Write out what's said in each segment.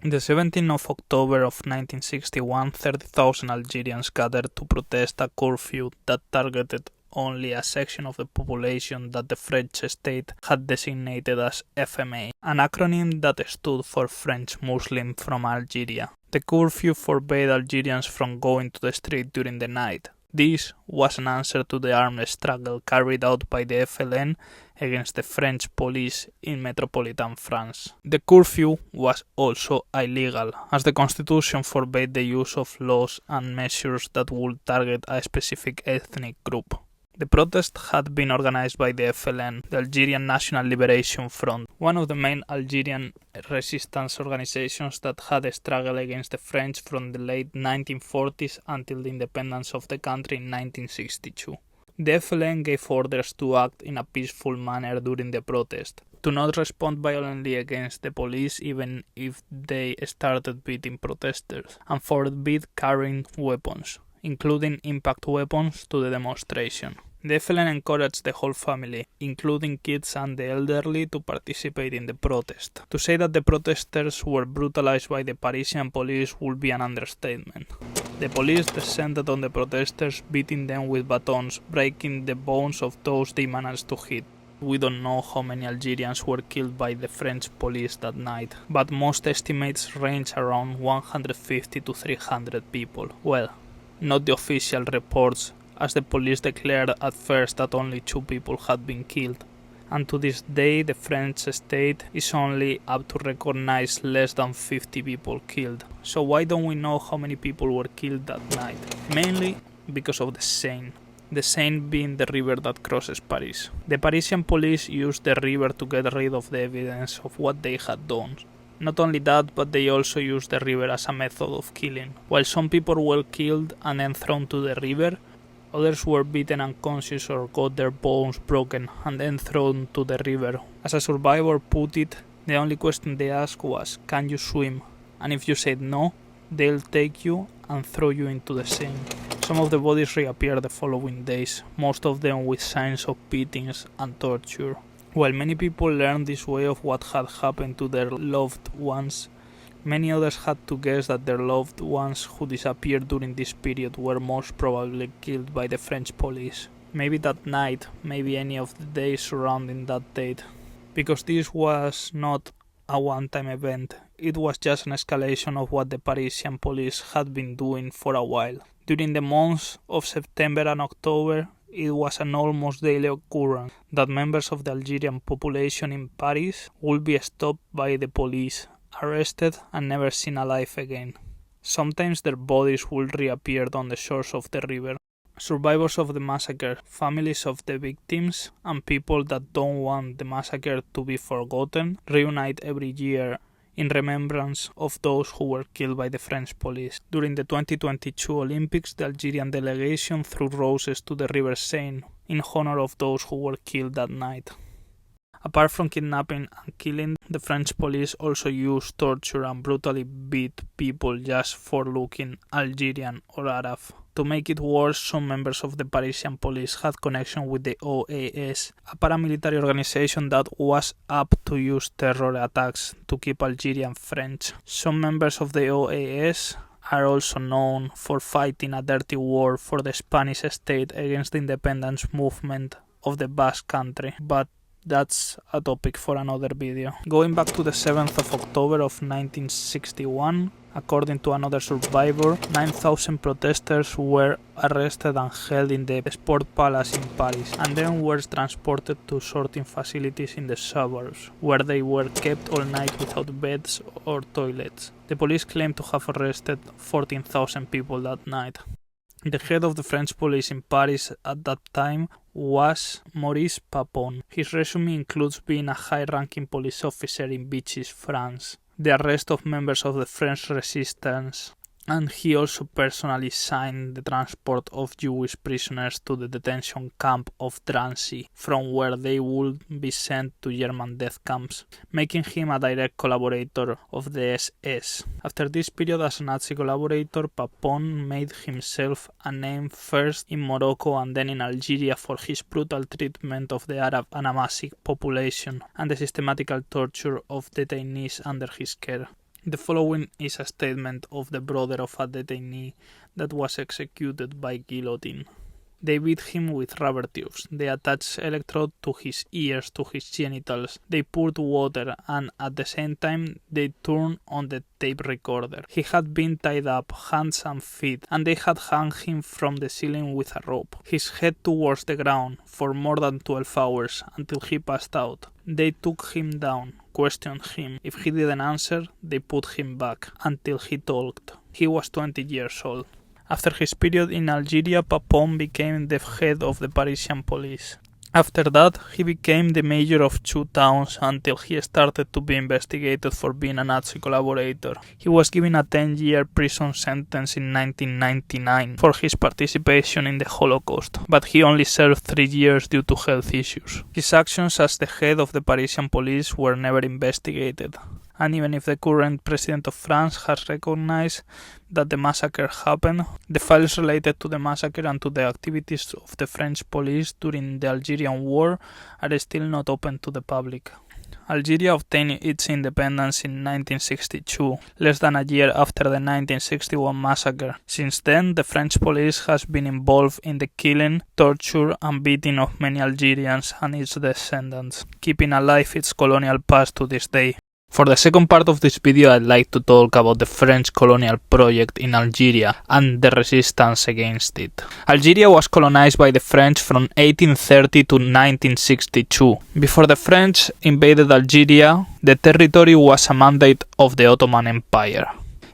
The 17th of October of 1961, 30,000 Algerians gathered to protest a curfew that targeted only a section of the population that the French state had designated as FMA, an acronym that stood for French Muslim from Algeria. The curfew forbade Algerians from going to the street during the night. This was an answer to the armed struggle carried out by the FLN against the French police in metropolitan France. The curfew was also illegal, as the constitution forbade the use of laws and measures that would target a specific ethnic group. The protest had been organized by the FLN, the Algerian National Liberation Front, one of the main Algerian resistance organizations that had struggled against the French from the late 1940s until the independence of the country in 1962. The FLN gave orders to act in a peaceful manner during the protest, to not respond violently against the police even if they started beating protesters, and forbid carrying weapons, including impact weapons, to the demonstration. The FLN encouraged the whole family, including kids and the elderly, to participate in the protest. To say that the protesters were brutalized by the Parisian police would be an understatement. The police descended on the protesters, beating them with batons, breaking the bones of those they managed to hit. We don't know how many Algerians were killed by the French police that night, but most estimates range around 150 to 300 people. Well, not the official reports, as the police declared at first that only 2 people had been killed, and to this day the French state is only up to recognize less than 50 people killed. So why don't we know how many people were killed that night? Mainly because of the Seine. The Seine being the river that crosses Paris. The Parisian police used the river to get rid of the evidence of what they had done. Not only that, but they also used the river as a method of killing. While some people were killed and then thrown to the river, others were beaten unconscious or got their bones broken and then thrown to the river. As a survivor put it, the only question they asked was, "Can you swim?" And if you said no, they'll take you and throw you into the Seine. Some of the bodies reappeared the following days, most of them with signs of beatings and torture. While many people learned this way of what had happened to their loved ones, many others had to guess that their loved ones who disappeared during this period were most probably killed by the French police. Maybe that night, maybe any of the days surrounding that date. Because this was not a one-time event, it was just an escalation of what the Parisian police had been doing for a while. During the months of September and October, it was an almost daily occurrence that members of the Algerian population in Paris would be stopped by the police, arrested and never seen alive again. Sometimes their bodies would reappear on the shores of the river. Survivors of the massacre, families of the victims, and people that don't want the massacre to be forgotten reunite every year in remembrance of those who were killed by the French police. During the 2022 Olympics, the Algerian delegation threw roses to the river Seine in honor of those who were killed that night. Apart from kidnapping and killing, the French police also used torture and brutally beat people just for looking Algerian or Arab. To make it worse, some members of the Parisian police had connection with the OAS, a paramilitary organization that was apt to use terror attacks to keep Algerian French. Some members of the OAS are also known for fighting a dirty war for the Spanish state against the independence movement of the Basque Country, but that's a topic for another video. Going back to the 7th of October of 1961, according to another survivor, 9,000 protesters were arrested and held in the Sport Palace in Paris, and then were transported to sorting facilities in the suburbs, where they were kept all night without beds or toilets. The police claimed to have arrested 14,000 people that night. The head of the French police in Paris at that time was Maurice Papon. His resume includes being a high-ranking police officer in Vichy, France, the arrest of members of the French resistance, and he also personally signed the transport of Jewish prisoners to the detention camp of Drancy, from where they would be sent to German death camps, making him a direct collaborator of the SS. After this period as a Nazi collaborator, Papon made himself a name first in Morocco and then in Algeria for his brutal treatment of the Arab and Amazigh population and the systematical torture of detainees under his care. The following is a statement of the brother of a detainee that was executed by guillotine. They beat him with rubber tubes. They attached electrode to his ears, to his genitals. They poured water, and at the same time they turned on the tape recorder. He had been tied up, hands and feet, and they had hung him from the ceiling with a rope, his head towards the ground, for more than 12 hours, until he passed out. They took him down, questioned him. If he didn't answer, they put him back, until he talked. He was 20 years old. After his period in Algeria, Papon became the head of the Parisian police. After that, he became the mayor of 2 towns until he started to be investigated for being a Nazi collaborator. He was given a 10-year prison sentence in 1999 for his participation in the Holocaust, but he only served 3 years due to health issues. His actions as the head of the Parisian police were never investigated. And even if the current president of France has recognized that the massacre happened, the files related to the massacre and to the activities of the French police during the Algerian War are still not open to the public. Algeria obtained its independence in 1962, less than a year after the 1961 massacre. Since then, the French police has been involved in the killing, torture and beating of many Algerians and its descendants, keeping alive its colonial past to this day. For the second part of this video, I'd like to talk about the French colonial project in Algeria and the resistance against it. Algeria was colonized by the French from 1830 to 1962. Before the French invaded Algeria, the territory was a mandate of the Ottoman Empire.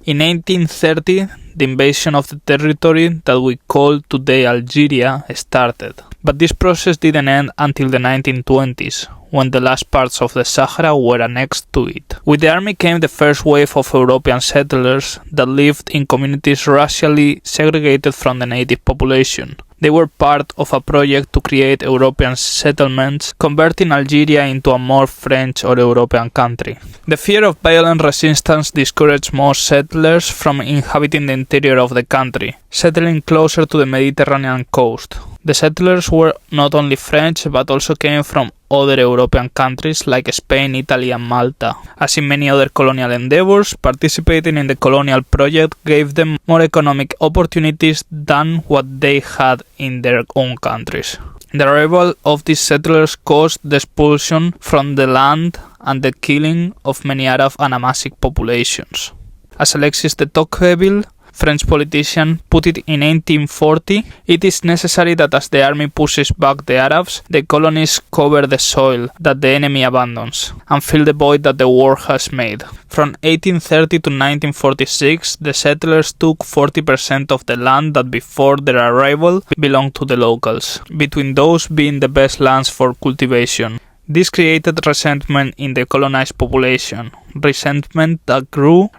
In 1830, the invasion of the territory that we call today Algeria started. But this process didn't end until the 1920s, when the last parts of the Sahara were annexed to it. With the army came the first wave of European settlers that lived in communities racially segregated from the native population. They were part of a project to create European settlements, converting Algeria into a more French or European country. The fear of violent resistance discouraged most settlers from inhabiting the interior of the country, settling closer to the Mediterranean coast. The settlers were not only French, but also came from other European countries like Spain, Italy and Malta. As in many other colonial endeavors, participating in the colonial project gave them more economic opportunities than what they had in their own countries. The arrival of these settlers caused the expulsion from the land and the killing of many Arab and Amazigh populations. As Alexis de Tocqueville, French politician, put it in 1840, it is necessary that as the army pushes back the Arabs, the colonies cover the soil that the enemy abandons and fill the void that the war has made. From 1830 to 1946, the settlers took 40% of the land that before their arrival belonged to the locals, between those being the best lands for cultivation. This created resentment in the colonized population, resentment that grew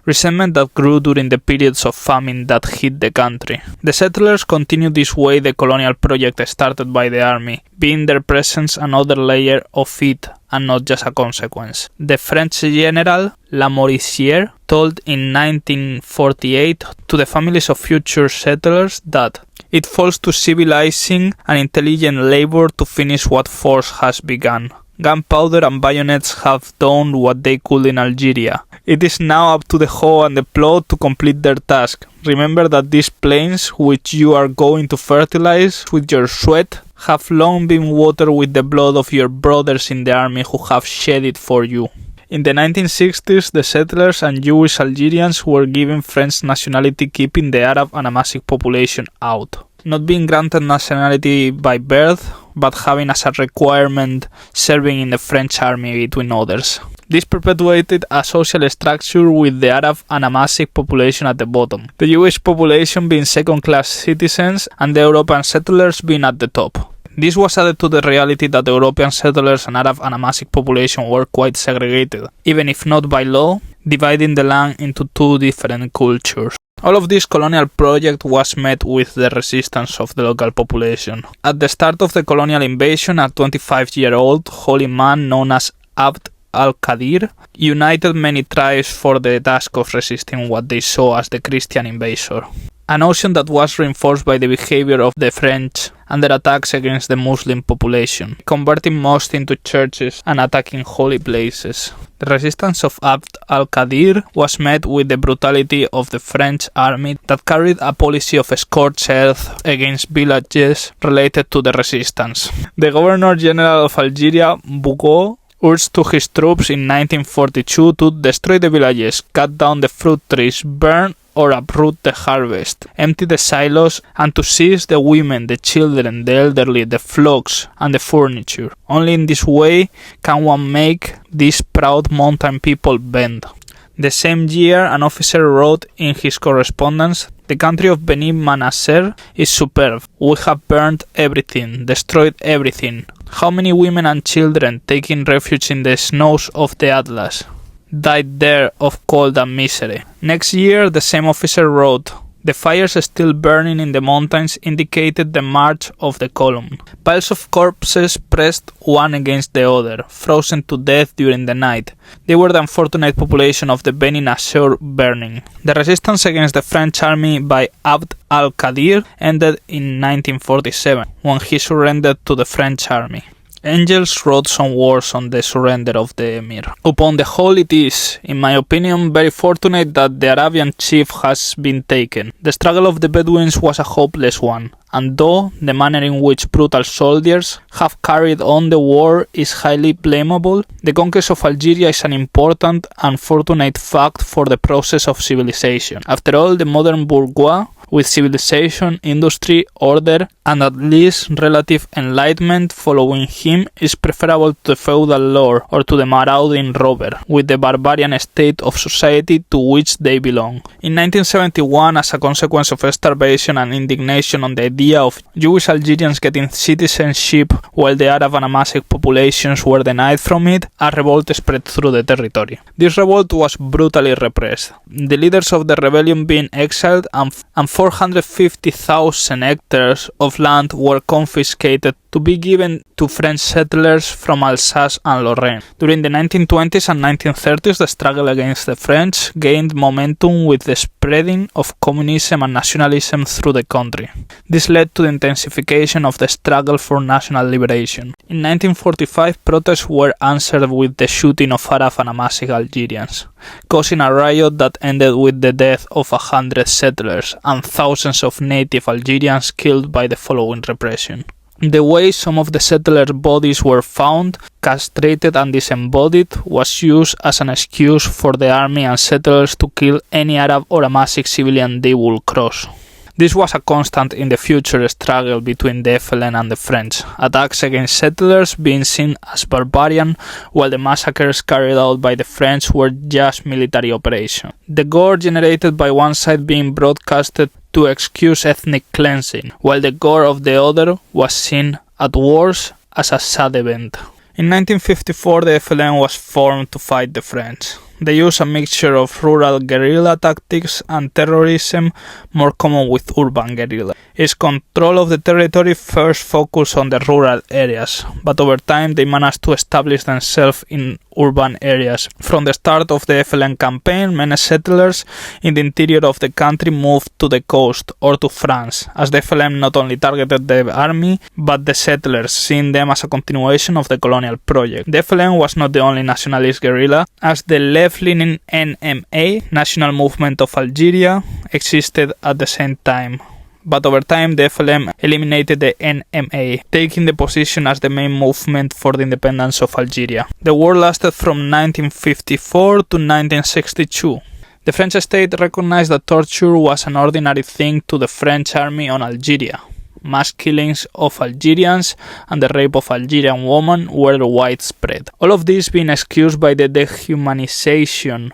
during the periods of famine that hit the country. The settlers continued this way the colonial project started by the army, being their presence another layer of it and not just a consequence. The French general Lamoricière told in 1948 to the families of future settlers that it falls to civilizing and intelligent labor to finish what force has begun. Gunpowder and bayonets have done what they could in Algeria. It is now up to the hoe and the plough to complete their task. Remember that these plains, which you are going to fertilize with your sweat, have long been watered with the blood of your brothers in the army who have shed it for you. In the 1960s, the settlers and Jewish Algerians were given French nationality, keeping the Arab and Amazigh population out. Not being granted nationality by birth, but having as a requirement serving in the French army between others. This perpetuated a social structure with the Arab and Amazigh population at the bottom, the Jewish population being second-class citizens and the European settlers being at the top. This was added to the reality that the European settlers and Arab and Amazigh population were quite segregated, even if not by law, dividing the land into two different cultures. All of this colonial project was met with the resistance of the local population. At the start of the colonial invasion, a 25-year-old holy man known as Abd al-Qadir united many tribes for the task of resisting what they saw as the Christian invasor. a notion that was reinforced by the behavior of the French and their attacks against the Muslim population, converting mosques into churches and attacking holy places. The resistance of Abd al-Qadir was met with the brutality of the French army that carried a policy of scorched earth against villages related to the resistance. The Governor-General of Algeria, Bougon, urged to his troops in 1942 to destroy the villages, cut down the fruit trees, burn or uproot the harvest, empty the silos, and to seize the women, the children, the elderly, the flocks, and the furniture. Only in this way can one make these proud mountain people bend. The same year, an officer wrote in his correspondence, "The country of Beni Manasseh is superb. We have burned everything, destroyed everything. How many women and children, taking refuge in the snows of the Atlas, died there of cold and misery." Next year, the same officer wrote, "The fires still burning in the mountains indicated the march of the column. Piles of corpses pressed one against the other, frozen to death during the night. They were the unfortunate population of the Beni Nasser burning." The resistance against the French army by Abd al-Qadir ended in 1947, when he surrendered to the French army. Engels wrote some words on the surrender of the emir. "Upon the whole, it is, in my opinion, very fortunate that the Arabian chief has been taken. The struggle of the Bedouins was a hopeless one, and though the manner in which brutal soldiers have carried on the war is highly blamable, the conquest of Algeria is an important and fortunate fact for the process of civilization. After all, the modern bourgeois, with civilization, industry, order, and at least relative enlightenment following him, is preferable to the feudal lord or to the marauding robber, with the barbarian state of society to which they belong." In 1971, as a consequence of starvation and indignation on the idea of Jewish Algerians getting citizenship while the Arab and Amazigh populations were denied from it, a revolt spread through the territory. This revolt was brutally repressed, the leaders of the rebellion being exiled, and 450,000 hectares of land were confiscated to be given to French settlers from Alsace and Lorraine. During the 1920s and 1930s, the struggle against the French gained momentum with the spreading of communism and nationalism through the country. This led to the intensification of the struggle for national liberation. In 1945, protests were answered with the shooting of Arab and Amazigh Algerians, causing a riot that ended with the death of 100 settlers and thousands of native Algerians killed by the following repression. The way some of the settlers' bodies were found, castrated and disembodied, was used as an excuse for the army and settlers to kill any Arab or Amazigh civilian they would cross. This was a constant in the future struggle between the FLN and the French, attacks against settlers being seen as barbarian, while the massacres carried out by the French were just military operations. The gore generated by one side being broadcasted to excuse ethnic cleansing, while the gore of the other was seen at worst as a sad event. In 1954, the FLN was formed to fight the French. They used a mixture of rural guerrilla tactics and terrorism more common with urban guerrilla. Its control of the territory first focused on the rural areas, but over time they managed to establish themselves in urban areas. From the start of the FLN campaign, many settlers in the interior of the country moved to the coast or to France, as the FLN not only targeted the army, but the settlers, seeing them as a continuation of the colonial project. The FLN was not the only nationalist guerrilla, as the left-leaning NMA, National Movement of Algeria, existed at the same time. But over time, the FLN eliminated the NMA, taking the position as the main movement for the independence of Algeria. The war lasted from 1954 to 1962. The French state recognized that torture was an ordinary thing to the French army on Algeria. Mass killings of Algerians and the rape of Algerian women were widespread. All of this being excused by the dehumanization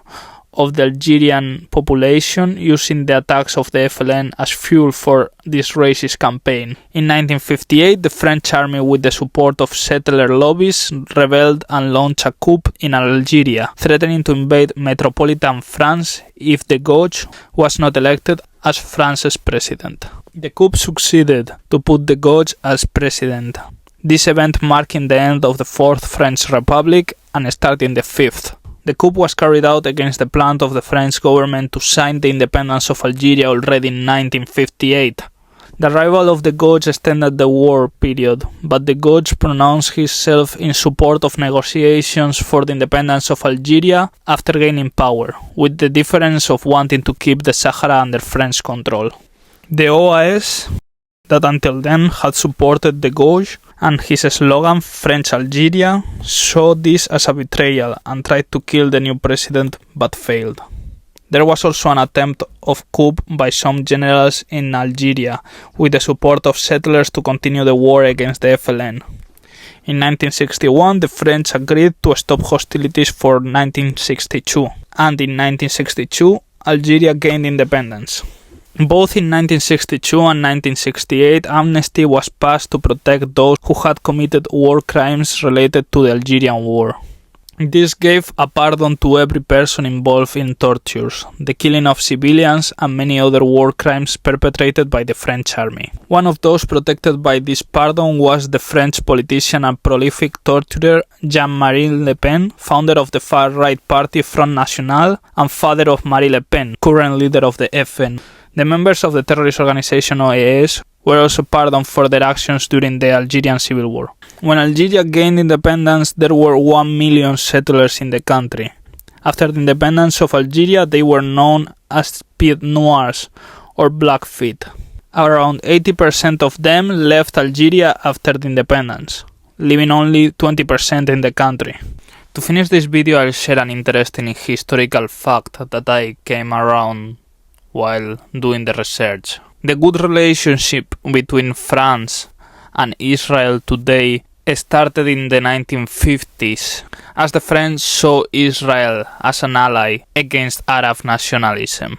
of the Algerian population, using the attacks of the FLN as fuel for this racist campaign. In 1958, the French army, with the support of settler lobbies, rebelled and launched a coup in Algeria, threatening to invade metropolitan France if the Gauche was not elected as France's president. The coup succeeded to put the Gauche as president, this event marking the end of the Fourth French Republic and starting the Fifth, The coup was carried out against the plan of the French government to sign the independence of Algeria already in 1958. The arrival of the Gauge extended the war period, but the Gauge pronounced himself in support of negotiations for the independence of Algeria after gaining power, with the difference of wanting to keep the Sahara under French control. The OAS, that until then had supported the Gauge, and his slogan French Algeria, saw this as a betrayal and tried to kill the new president but failed. There was also an attempt of coup by some generals in Algeria with the support of settlers to continue the war against the FLN. In 1961, the French agreed to stop hostilities for 1962, and in 1962, Algeria gained independence. Both in 1962 and 1968, amnesty was passed to protect those who had committed war crimes related to the Algerian War. This gave a pardon to every person involved in tortures, the killing of civilians, and many other war crimes perpetrated by the French army. One of those protected by this pardon was the French politician and prolific torturer Jean-Marie Le Pen, founder of the far-right party Front National and father of Marine Le Pen, current leader of the FN. The members of the terrorist organization OAS were also pardoned for their actions during the Algerian Civil War. When Algeria gained independence, there were 1 million settlers in the country. After the independence of Algeria, they were known as Pieds Noirs, or Blackfeet. Around 80% of them left Algeria after the independence, leaving only 20% in the country. To finish this video, I'll share an interesting historical fact that I came around while doing the research. The good relationship between France and Israel today started in the 1950s, as the French saw Israel as an ally against Arab nationalism.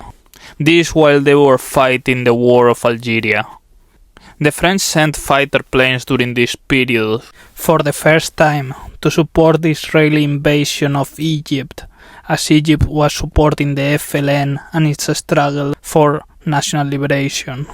This while they were fighting the War of Algeria. The French sent fighter planes during this period for the first time to support the Israeli invasion of Egypt, as Egypt was supporting the FLN and its struggle for national liberation.